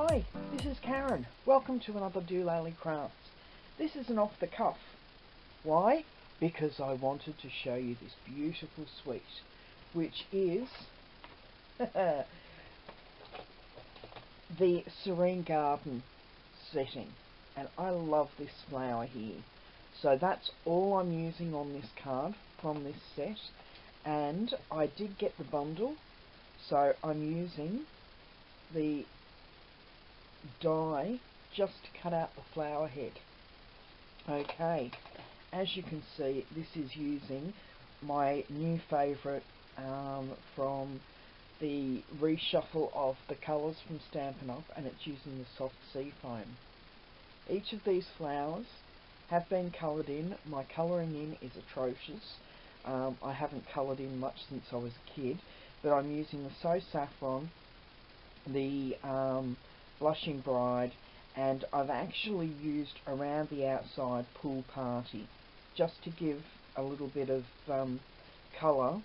Hi, this is Karen. Welcome to another dolallycrafts. This is an off the cuff. Why? Because I wanted to show you this beautiful suite, which is the Serene garden setting. And I love this flower here. So that's all I'm using on this card from this set. And I did get the bundle, so I'm using the die just to cut out the flower head. Okay, as you can see, this is using my new favourite from the reshuffle of the colours from Stampin', and it's using the soft sea foam. Each of these flowers have been coloured in. My colouring in is atrocious. I haven't coloured in much since I was a kid, but I'm using the So Saffron, the Blushing Bride, and I've actually used Around the Outside Pool Party just to give a little bit of colour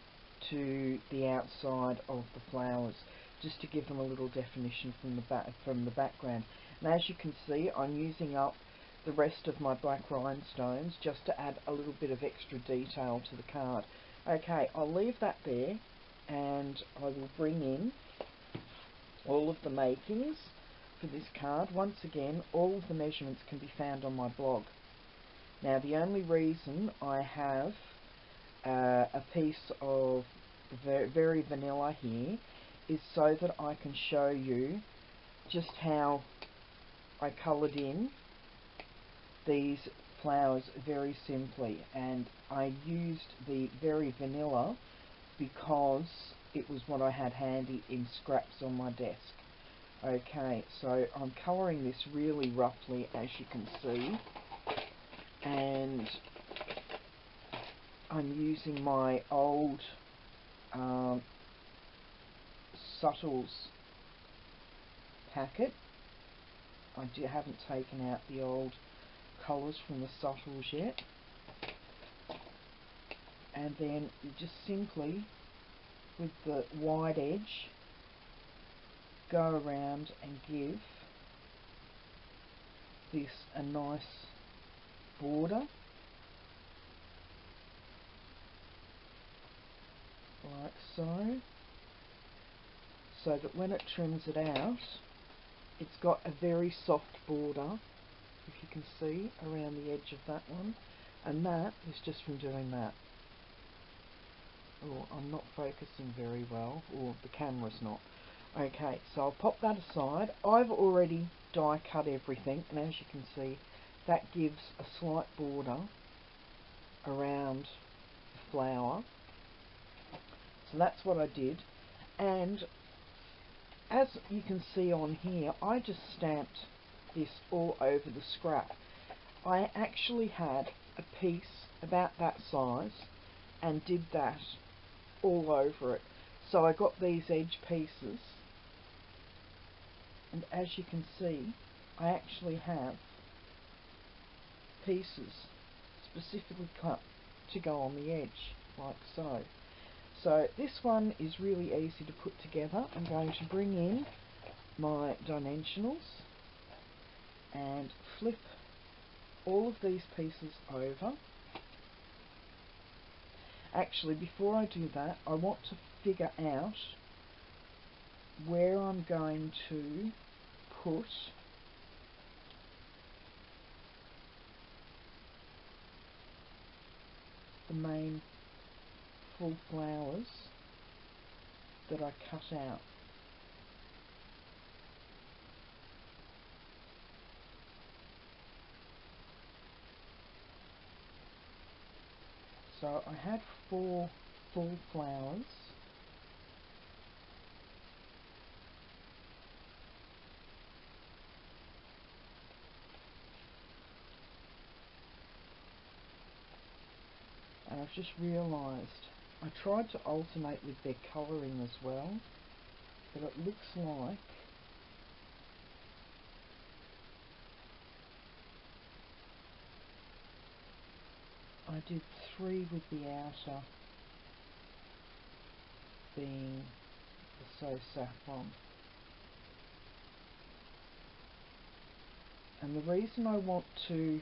to the outside of the flowers, just to give them a little definition from the background. And as you can see, I'm using up the rest of my black rhinestones just to add a little bit of extra detail to the card. Okay, I'll leave that there, and I will bring in all of the makings for this card. Once again, all of the measurements can be found on my blog. Now, the only reason I have a piece of very vanilla here is so that I can show you just how I coloured in these flowers very simply, and I used the very vanilla because it was what I had handy in scraps on my desk. Okay, so I'm colouring this really roughly, as you can see, and I'm using my old Subtles packet. I haven't taken out the old colours from the Subtles yet. And then you just simply, with the wide edge, go around and give this a nice border, like so, so that when it trims it out, it's got a very soft border, if you can see, around the edge of that one, and that is just from doing that. Oh, I'm not focusing very well, or the camera's not. Okay, so I'll pop that aside. I've already die cut everything, and as you can see, that gives a slight border around the flower. So that's what I did, and as you can see on here, I just stamped this all over the scrap. I actually had a piece about that size and did that all over it. So I got these edge pieces, and as you can see, I actually have pieces specifically cut to go on the edge, like so. So this one is really easy to put together. I'm going to bring in my dimensionals and flip all of these pieces over. Actually, before I do that, I want to figure out where I'm going to put the main full flowers that I cut out. So I had 4 full flowers, and I've just realised I tried to alternate with their colouring as well, but it looks like I did 3 with the outer being the So Saffron. And the reason I want to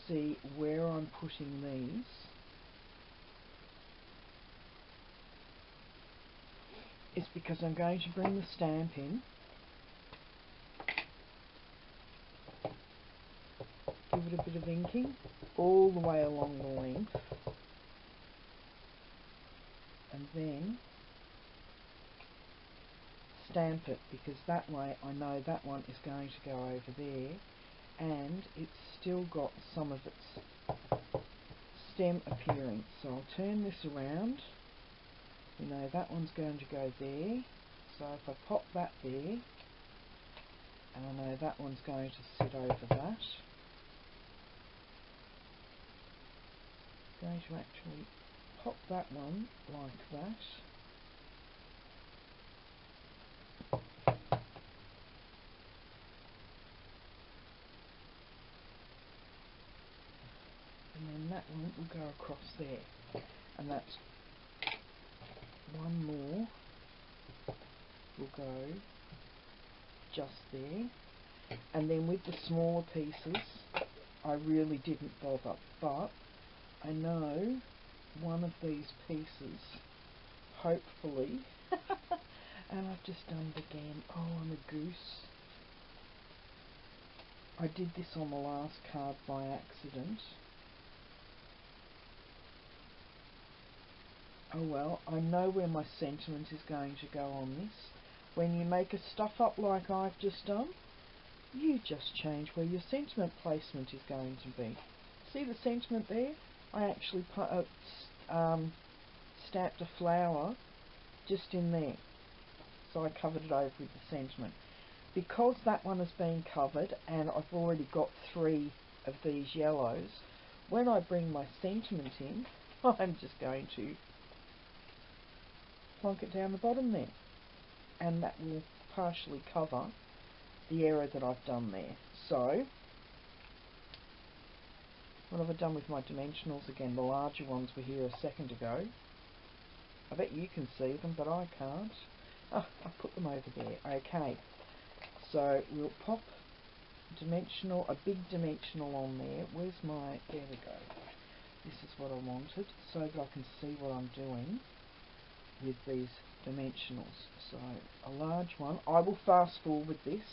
see where I'm putting these is because I'm going to bring the Stampin, give it a bit of inking all the way along the length, and then stamp it, because that way I know that one is going to go over there, and it's still got some of its stem appearing. So I'll turn this around. You know that one's going to go there, so if I pop that there, and I know that one's going to sit over that, I'm going to actually pop that one like that. And then that one will go across there, and that's one more will go just there. And then with the smaller pieces I really didn't bother, but I know one of these pieces, hopefully, and I've just done it again. Oh, I'm a goose. I did this on the last card by accident. Oh well, I know where my sentiment is going to go on this. When you make a stuff up like I've just done, you just change where your sentiment placement is going to be. See the sentiment there? I actually stamped a flower just in there, so I covered it over with the sentiment. Because that one has been covered and I've already got 3 of these yellows, when I bring my sentiment in, I'm just going to plonk it down the bottom there, and that will partially cover the error that I've done there. So what have I done with my dimensionals again? The larger ones were here a second ago. I bet you can see them, but I can't. Oh, I put them over there. Okay, so we'll pop dimensional, a big dimensional on there. Where's my, there we go. This is what I wanted, so that I can see what I'm doing with these dimensionals. So a large one. I will fast forward this.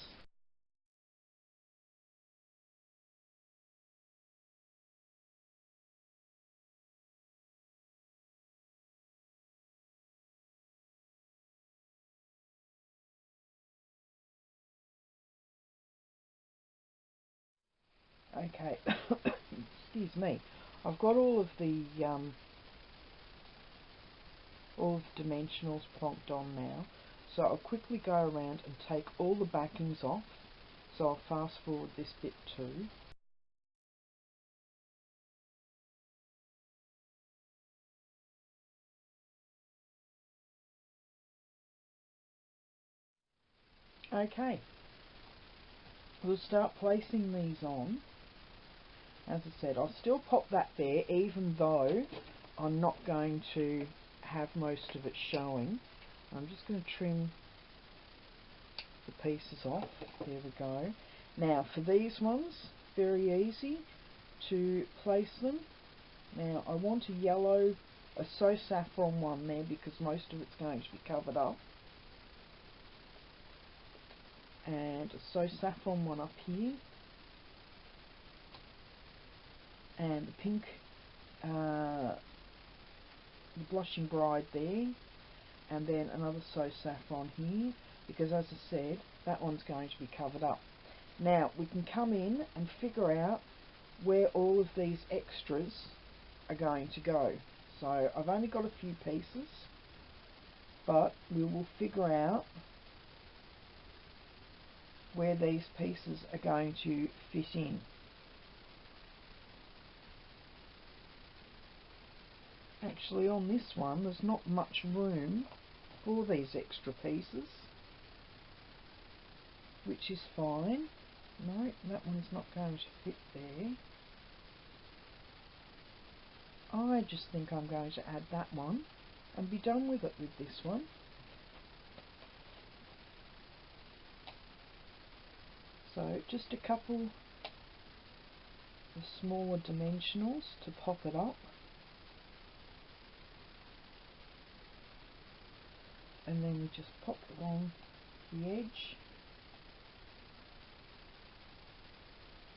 Okay, excuse me. I've got all of the dimensionals plonked on now, so I'll quickly go around and take all the backings off. So I'll fast forward this bit too. Okay, we'll start placing these on. As I said, I'll still pop that there, even though I'm not going to have most of it showing. I'm just going to trim the pieces off. There we go. Now for these ones, very easy to place them. Now I want a yellow, a So Saffron one there, because most of it's going to be covered up. And a So Saffron one up here. And the pink, the Blushing Bride there, and then another So Saffron here, because as I said, that one's going to be covered up. Now we can come in and figure out where all of these extras are going to go. So I've only got a few pieces, but we will figure out where these pieces are going to fit in. Actually, on this one, there's not much room for these extra pieces, which is fine. No, that one's not going to fit there. I just think I'm going to add that one and be done with it with this one. So just a couple of smaller dimensionals to pop it up. And then we just pop it along the edge,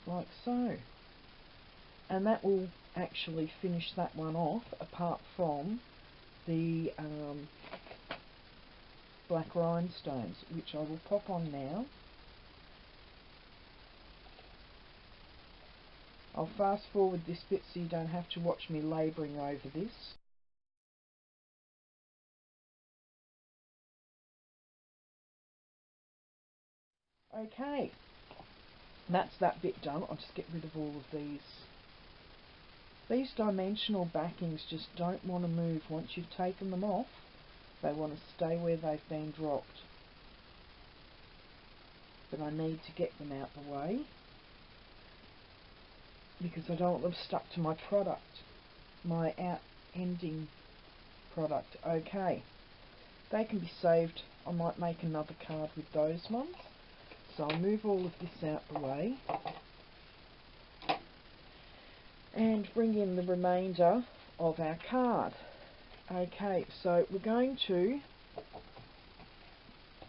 like so. And that will actually finish that one off, apart from the black rhinestones, which I will pop on now. I'll fast forward this bit so you don't have to watch me labouring over this. Okay, that's that bit done. I'll just get rid of all of these. These dimensional backings just don't want to move once you've taken them off. They want to stay where they've been dropped. But I need to get them out the way because I don't want them stuck to my product, my out-ending product. Okay, they can be saved. I might make another card with those ones. So I'll move all of this out the way and bring in the remainder of our card. Okay, so we're going to...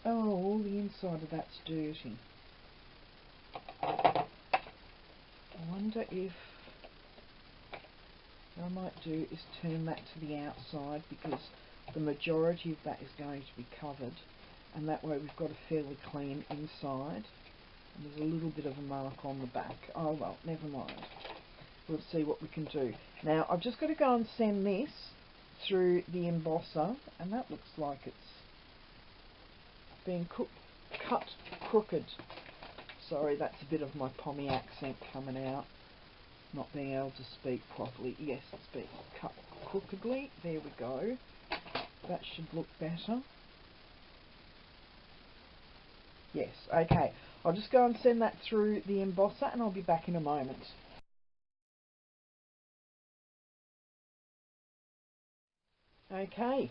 Oh, all the inside of that's dirty. I wonder if what I might do is turn that to the outside, because the majority of that is going to be covered, and that way we've got a fairly clean inside. And there's a little bit of a mark on the back. Oh well, never mind. We'll see what we can do. Now I've just got to go and send this through the embosser, and that looks like it's been cut crooked. Sorry, that's a bit of my Pommy accent coming out, not being able to speak properly. Yes, it's been cut crookedly. There we go. That should look better. Yes, okay. I'll just go and send that through the embosser and I'll be back in a moment. Okay,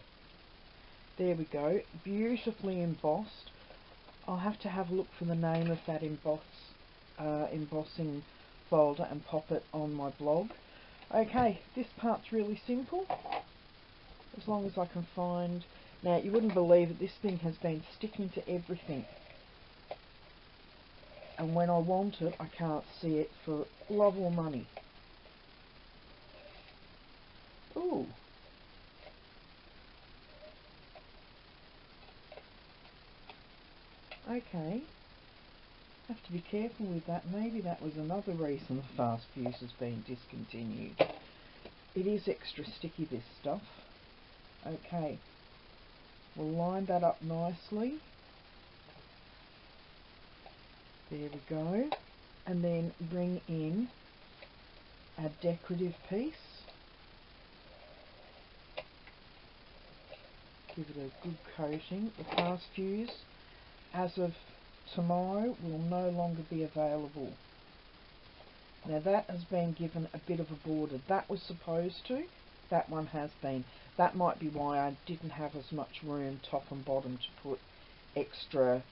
there we go. Beautifully embossed. I'll have to have a look for the name of that embossing folder and pop it on my blog. Okay, this part's really simple, as long as I can find... Now, you wouldn't believe it, this thing has been sticking to everything. And when I want it, I can't see it for love or money. Ooh. Okay. Have to be careful with that. Maybe that was another reason the fast fuse has been discontinued. It is extra sticky, this stuff. Okay. We'll line that up nicely. There we go. And then bring in our decorative piece. Give it a good coating. The fast fuse, as of tomorrow, will no longer be available. Now that has been given a bit of a border. That was supposed to. That one has been. That might be why I didn't have as much room top and bottom to put extra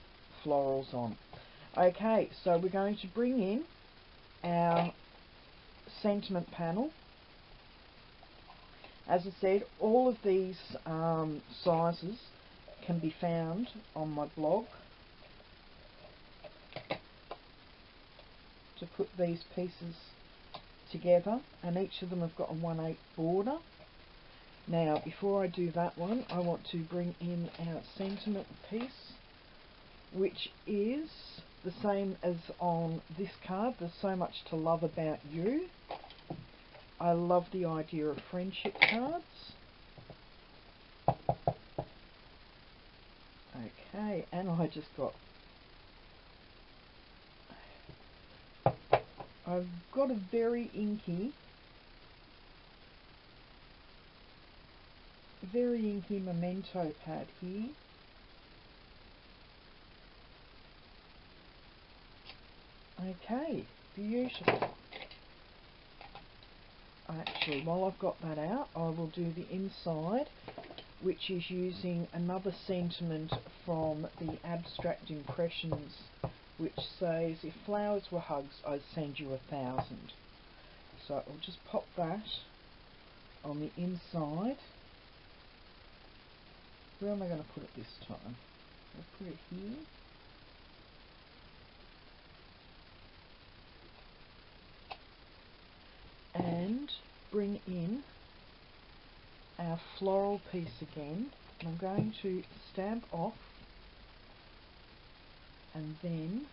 florals on. Okay, so we're going to bring in our sentiment panel. As I said, all of these sizes can be found on my blog. To put these pieces together, and each of them have got a 1/8 border. Now, before I do that one, I want to bring in our sentiment piece, which is the same as on this card. There's so much to love about you. I love the idea of friendship cards. Okay, and I've got a very inky memento pad here. Okay, beautiful. Actually, while I've got that out, I will do the inside, which is using another sentiment from the Abstract Impressions which says, if flowers were hugs, I'd send you 1,000. So I'll just pop that on the inside. Where am I going to put it this time? I'll put it here. And bring in our floral piece again. And I'm going to stamp off and then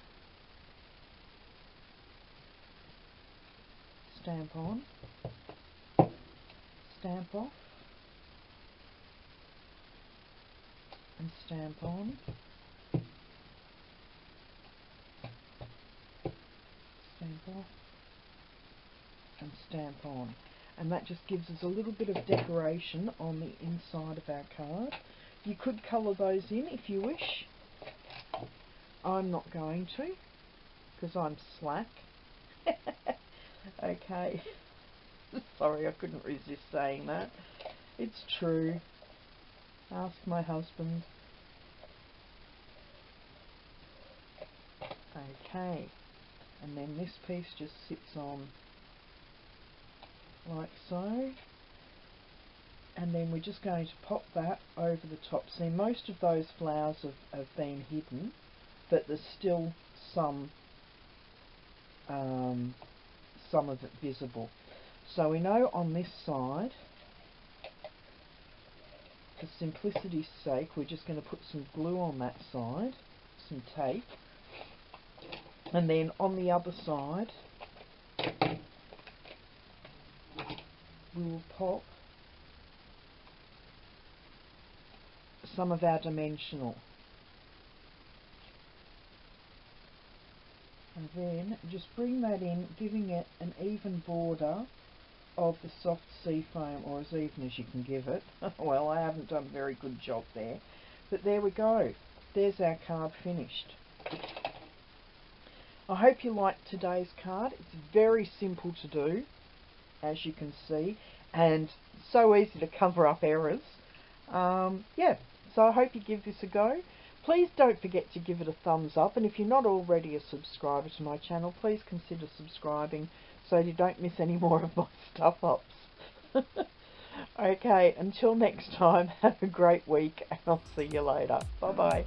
stamp on, stamp off, and stamp on, stamp off, and stamp on. And that just gives us a little bit of decoration on the inside of our card. You could colour those in if you wish. I'm not going to, because I'm slack. Okay. Sorry, I couldn't resist saying that. It's true. Ask my husband. Okay. And then this piece just sits on like so. And then we're just going to pop that over the top. See, most of those flowers have been hidden, but there's still some of it visible. So we know on this side, for simplicity's sake, we're just going to put some glue on that side, some tape, and then on the other side we will pop some of our dimensional. And then just bring that in, giving it an even border of the soft sea foam, or as even as you can give it. Well, I haven't done a very good job there, but there we go. There's our card finished. I hope you liked today's card. It's very simple to do, as you can see, and so easy to cover up errors. Yeah, so I hope you give this a go. Please don't forget to give it a thumbs up, and if you're not already a subscriber to my channel, please consider subscribing so you don't miss any more of my stuff-ups. Okay, until next time, have a great week, and I'll see you later. Bye-bye.